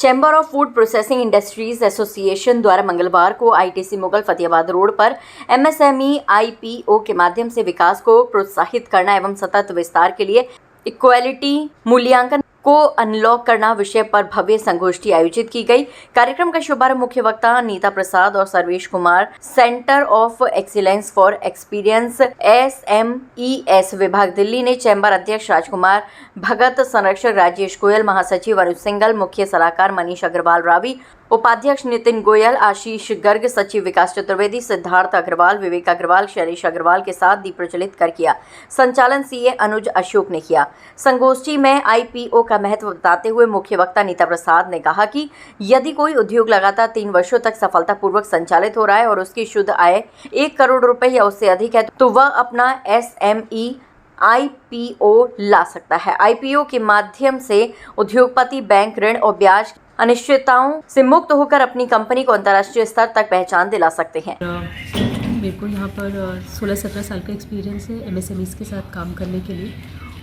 Chamber of food processing industries association द्वारा मंगलवार को आईटीसी मुगल फतेहाबाद रोड पर एमएसएमई आईपीओ के माध्यम से विकास को प्रोत्साहित करना एवं सतत विस्तार के लिए इक्वालिटी मूल्यांकन को अनलॉक करना विषय पर भव्य संगोष्ठी आयोजित की गई। कार्यक्रम का शुभारंभ मुख्य वक्ता नीता प्रसाद और Sarvesh Kumar, centre of excellence for experience SMES विभाग दिल्ली ने चैम्बर अध्यक्ष राजकुमार भगत, संरक्षक राजेश गोयल, महासचिव अनुज सिंघल, मुख्य सलाहकार मनीष अग्रवाल रावी, उपाध्यक्ष नितिन गोयल, आशीष गर्ग, सचिव विकास चतुर्वेदी, सिद्धार्थ अग्रवाल, विवेक अग्रवाल, शैलेश अग्रवाल के साथ दीप प्रज्वलित कर किया। संचालन सीए अनुज अशोक ने किया। संगोष्ठी में आईपीओ का महत्व बताते हुए मुख्य वक्ता नीता प्रसाद ने कहा कि यदि कोई उद्योग लगातार 3 वर्षों तक सफलतापूर्वक संचालित हो रहा है और उसकी शुद्ध आय 1 करोड़ रुपए या उससे अधिक है तो वह अपना SME आईपीओ ला सकता है। आईपीओ के माध्यम से उद्योगपति बैंक ऋण और ब्याज अनिश्चितताओं से मुक्त होकर अपनी कंपनी को अंतर्राष्ट्रीय स्तर तक पहचान दिला सकते हैं। मेरे को यहाँ पर 16-17 साल का एक्सपीरियंस है MSMEs के साथ काम करने के लिए,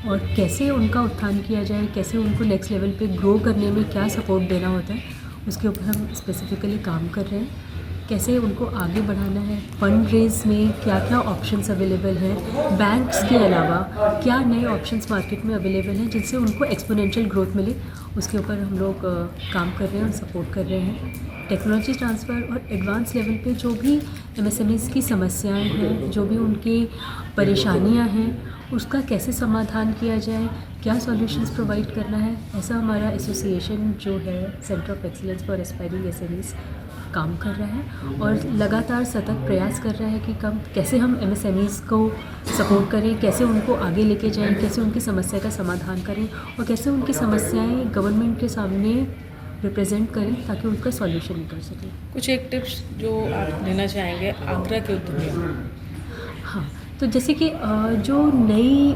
और कैसे उनका उत्थान किया जाए, कैसे उनको नेक्स्ट लेवल पे ग्रो करने में क्या सपोर्ट देना होता है, उसके ऊपर हम स्पेसिफिकली काम कर रहे हैं। कैसे उनको आगे बढ़ाना है, फंड रेज में क्या क्या ऑप्शंस अवेलेबल हैं, बैंक्स के अलावा क्या नए ऑप्शंस मार्केट में अवेलेबल हैं जिनसे उनको एक्सपोनेंशियल ग्रोथ मिले, उसके ऊपर हम लोग काम कर रहे हैं और सपोर्ट कर रहे हैं। टेक्नोलॉजी ट्रांसफ़र और एडवांस लेवल पे जो भी MSMEs की समस्याएं हैं, जो भी उनकी परेशानियां हैं, उसका कैसे समाधान किया जाए, क्या सॉल्यूशंस प्रोवाइड करना है, ऐसा हमारा एसोसिएशन जो है centre of excellence for aspiring SMEs काम कर रहा है और लगातार सतत प्रयास कर रहा है कि कैसे हम MSMEs को सपोर्ट करें, कैसे उनको आगे लेके जाएं, कैसे उनकी समस्या का समाधान करें और कैसे उनकी समस्याएं गवर्नमेंट के सामने रिप्रेजेंट करें ताकि उनका सॉल्यूशन निकल सके। कुछ एक टिप्स जो आप देना चाहेंगे आगरा के उद्यमियों? हाँ, तो जैसे कि जो नई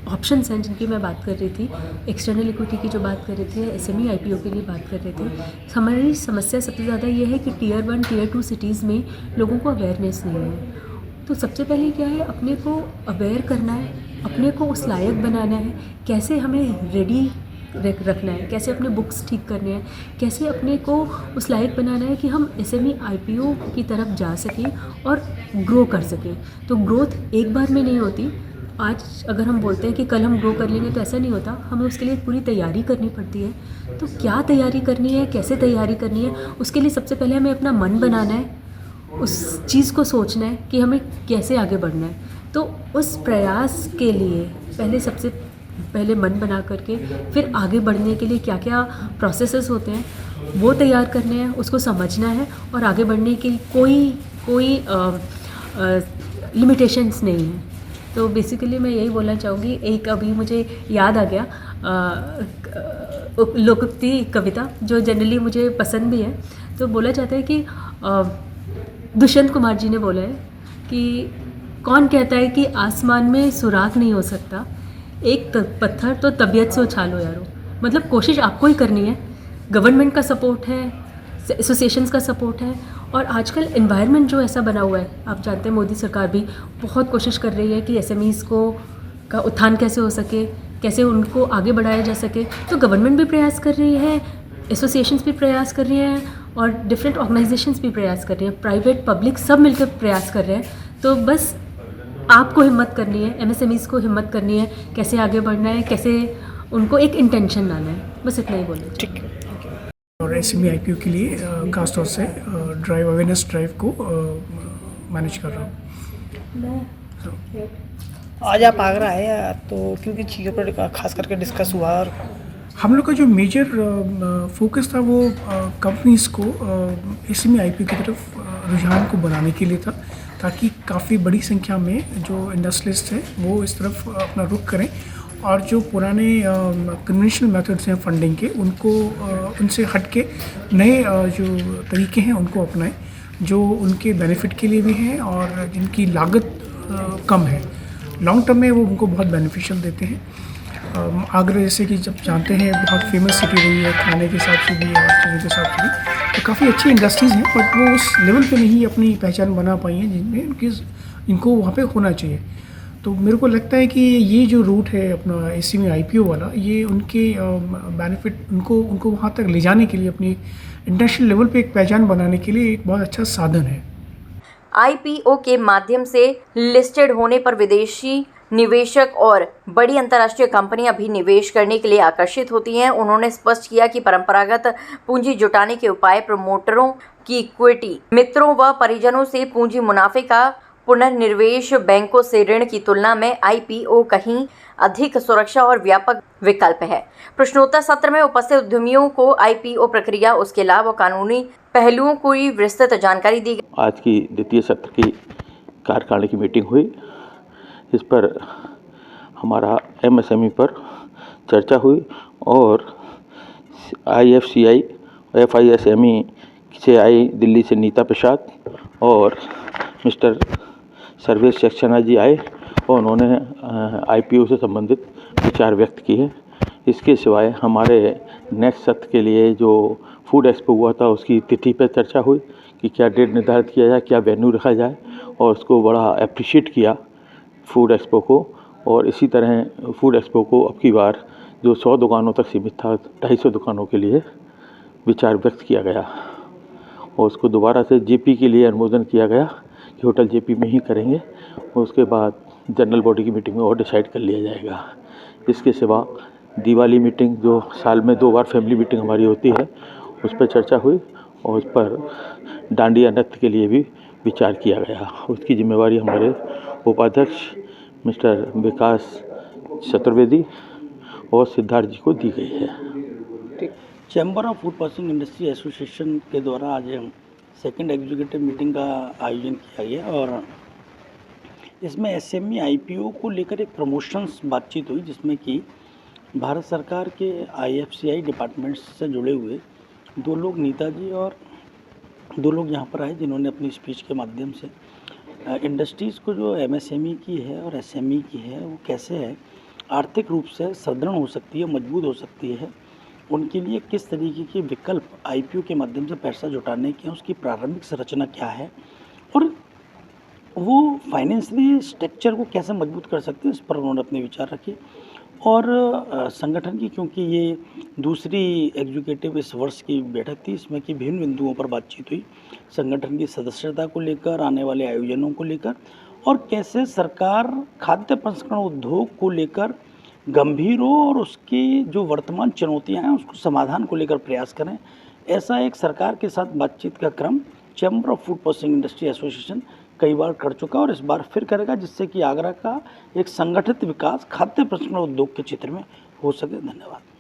ऑप्शंस हैं जिनकी मैं बात कर रही थी, एक्सटर्नल इक्विटी की जो बात कर रहे थे, SME IPO के लिए बात कर रहे थे, हमारी समस्या सबसे ज़्यादा ये है कि Tier 1 Tier 2 सिटीज़ में लोगों को अवेयरनेस नहीं है। तो सबसे पहले क्या है, अपने को अवेयर करना है, अपने को उस लायक बनाना है, कैसे हमें रेडी रखना है, कैसे अपने बुक्स ठीक करने हैं, कैसे अपने को उस लायक बनाना है कि हम SME IPO की तरफ जा सकें और ग्रो कर सकें। तो ग्रोथ एक बार में नहीं होती। आज अगर हम बोलते हैं कि कल हम ग्रो कर लेंगे तो ऐसा नहीं होता, हमें उसके लिए पूरी तैयारी करनी पड़ती है। तो क्या तैयारी करनी है, कैसे तैयारी करनी है, उसके लिए सबसे पहले हमें अपना मन बनाना है, उस चीज़ को सोचना है कि हमें कैसे आगे बढ़ना है। तो उस प्रयास के लिए सबसे पहले मन बना करके फिर आगे बढ़ने के लिए क्या क्या प्रोसेसेस होते हैं वो तैयार करने हैं, उसको समझना है और आगे बढ़ने के कोई लिमिटेशंस नहीं है। तो बेसिकली मैं यही बोलना चाहूँगी। एक अभी मुझे याद आ गया लोकोक्ति कविता जो जनरली मुझे पसंद भी है। तो बोला जाता है कि दुष्यंत कुमार जी ने बोला है कि कौन कहता है कि आसमान में सुराग नहीं हो सकता, एक पत्थर तो तबीयत से उछालो यारो। मतलब कोशिश आपको ही करनी है, गवर्नमेंट का सपोर्ट है, एसोसिएशंस का सपोर्ट है, और आजकल एनवायरनमेंट जो ऐसा बना हुआ है, आप जानते हैं मोदी सरकार भी बहुत कोशिश कर रही है कि SMEs का उत्थान कैसे हो सके, कैसे उनको आगे बढ़ाया जा सके। तो गवर्नमेंट भी प्रयास कर रही है, एसोसिएशंस भी प्रयास कर रही हैं और डिफरेंट ऑर्गेनाइजेशंस भी प्रयास कर रही हैं, प्राइवेट पब्लिक सब मिलकर प्रयास कर रहे हैं। तो बस आपको हिम्मत करनी है, MSMEs को हिम्मत करनी है, कैसे आगे बढ़ना है, कैसे उनको एक इंटेंशन लाना है, बस इतना ही बोलना। ठीक है। और SME IPO के लिए खासतौर से अवेयरनेस ड्राइव को मैनेज कर रहा हूँ। आज आप आगरा आए तो क्योंकि चीज़ों पर खास करके डिस्कस हुआ, और हम लोग का जो मेजर फोकस था वो कंपनीज को SME IPO की तरफ रुझान को बनाने के लिए था, ताकि काफ़ी बड़ी संख्या में जो इंडस्ट्रियलिस्ट हैं वो इस तरफ अपना रुख करें और जो पुराने कन्वेंशनल मेथड्स हैं फंडिंग के उनको उनसे हट के नए जो तरीके हैं उनको अपनाएं, जो उनके बेनिफिट के लिए भी हैं और जिनकी लागत कम है, लॉन्ग टर्म में वो उनको बहुत बेनिफिशियल देते हैं। आगरा जैसे कि जब जानते हैं बहुत फेमस सिटी रही है खाने के हिसाब से भी और चीज़ों के हिसाब से भी, तो काफ़ी अच्छी इंडस्ट्रीज़ हैं, बट वो उस लेवल पे नहीं अपनी पहचान बना पाई हैं जिनमें इनको वहाँ पे होना चाहिए। तो मेरे को लगता है कि ये जो रूट है अपना एसएमई आईपीओ वाला, ये उनके बेनिफिट उनको वहाँ तक ले जाने के लिए, अपनी इंटरनेशनल लेवल पे एक पहचान बनाने के लिए एक बहुत अच्छा साधन है। आईपीओ के माध्यम से लिस्टेड होने पर विदेशी निवेशक और बड़ी अंतर्राष्ट्रीय कंपनियां भी निवेश करने के लिए आकर्षित होती हैं। उन्होंने स्पष्ट किया कि परंपरागत पूंजी जुटाने के उपाय प्रमोटरों की इक्विटी मित्रों व परिजनों से पूंजी मुनाफे का पुनर्निवेश बैंकों से ऋण की तुलना में आईपीओ कहीं अधिक सुरक्षा और व्यापक विकल्प है। प्रश्नोत्तर सत्र में उपस्थित उद्यमियों को आईपीओ प्रक्रिया, उसके लाभ और कानूनी पहलुओं की विस्तृत जानकारी दी गई। आज की द्वितीय सत्र की कार्यकारिणी की मीटिंग हुई। इस पर हमारा एमएसएमई पर चर्चा हुई और आईएफसीआई एफआईएसएमई से आई दिल्ली से नीता प्रसाद और मिस्टर सर्वेश सक्सेना जी आए और उन्होंने आईपीओ से संबंधित विचार व्यक्त किए। इसके सिवाय हमारे नेक्स्ट सत्र के लिए जो फूड एक्सपो हुआ था उसकी तिथि पर चर्चा हुई कि क्या डेट निर्धारित किया जाए, क्या वेन्यू रखा जाए, और उसको बड़ा अप्रिशिएट किया फूड एक्सपो को। और इसी तरह फूड एक्सपो को अब की बार जो 100 दुकानों तक सीमित था, 250 दुकानों के लिए विचार व्यक्त किया गया और उसको दोबारा से जेपी के लिए अनुमोदन किया गया कि होटल जेपी में ही करेंगे और उसके बाद जनरल बॉडी की मीटिंग में और डिसाइड कर लिया जाएगा। इसके सिवा दिवाली मीटिंग जो साल में 2 बार फैमिली मीटिंग हमारी होती है, उस पर चर्चा हुई और उस पर डांडिया नृत्य के लिए भी विचार किया गया। उसकी जिम्मेवारी हमारे उपाध्यक्ष मिस्टर विकास चतुर्वेदी और सिद्धार्थ जी को दी गई है। Chamber of food processing industry association के द्वारा आज सेकंड एग्जीक्यूटिव मीटिंग का आयोजन किया गया और इसमें एसएमई आईपीओ को लेकर एक प्रमोशंस बातचीत हुई, जिसमें कि भारत सरकार के आईएफसीआई डिपार्टमेंट्स से जुड़े हुए 2 लोग, नीता जी और 2 लोग यहाँ पर आए, जिन्होंने अपनी स्पीच के माध्यम से इंडस्ट्रीज़ को जो एमएसएमई की है और एसएमई की है वो कैसे है आर्थिक रूप से सुदृढ़ हो सकती है, मजबूत हो सकती है, उनके लिए किस तरीके के विकल्प आईपीओ के माध्यम से पैसा जुटाने के हैं, उसकी प्रारंभिक संरचना क्या है और वो फाइनेंशियली स्ट्रक्चर को कैसे मजबूत कर सकते हैं, इस पर उन्होंने अपने विचार रखे। और संगठन की, क्योंकि ये दूसरी एग्जीक्यूटिव इस वर्ष की बैठक थी, इसमें कि विभिन्न बिंदुओं पर बातचीत हुई, संगठन की सदस्यता को लेकर, आने वाले आयोजनों को लेकर और कैसे सरकार खाद्य प्रसंस्करण उद्योग को लेकर गंभीर हो और उसकी जो वर्तमान चुनौतियां हैं उसको समाधान को लेकर प्रयास करें। ऐसा एक सरकार के साथ बातचीत का क्रम chamber of food processing industry association कई बार कर चुका और इस बार फिर करेगा, जिससे कि आगरा का एक संगठित विकास खाद्य प्रसंस्करण उद्योग के क्षेत्र में हो सके। धन्यवाद।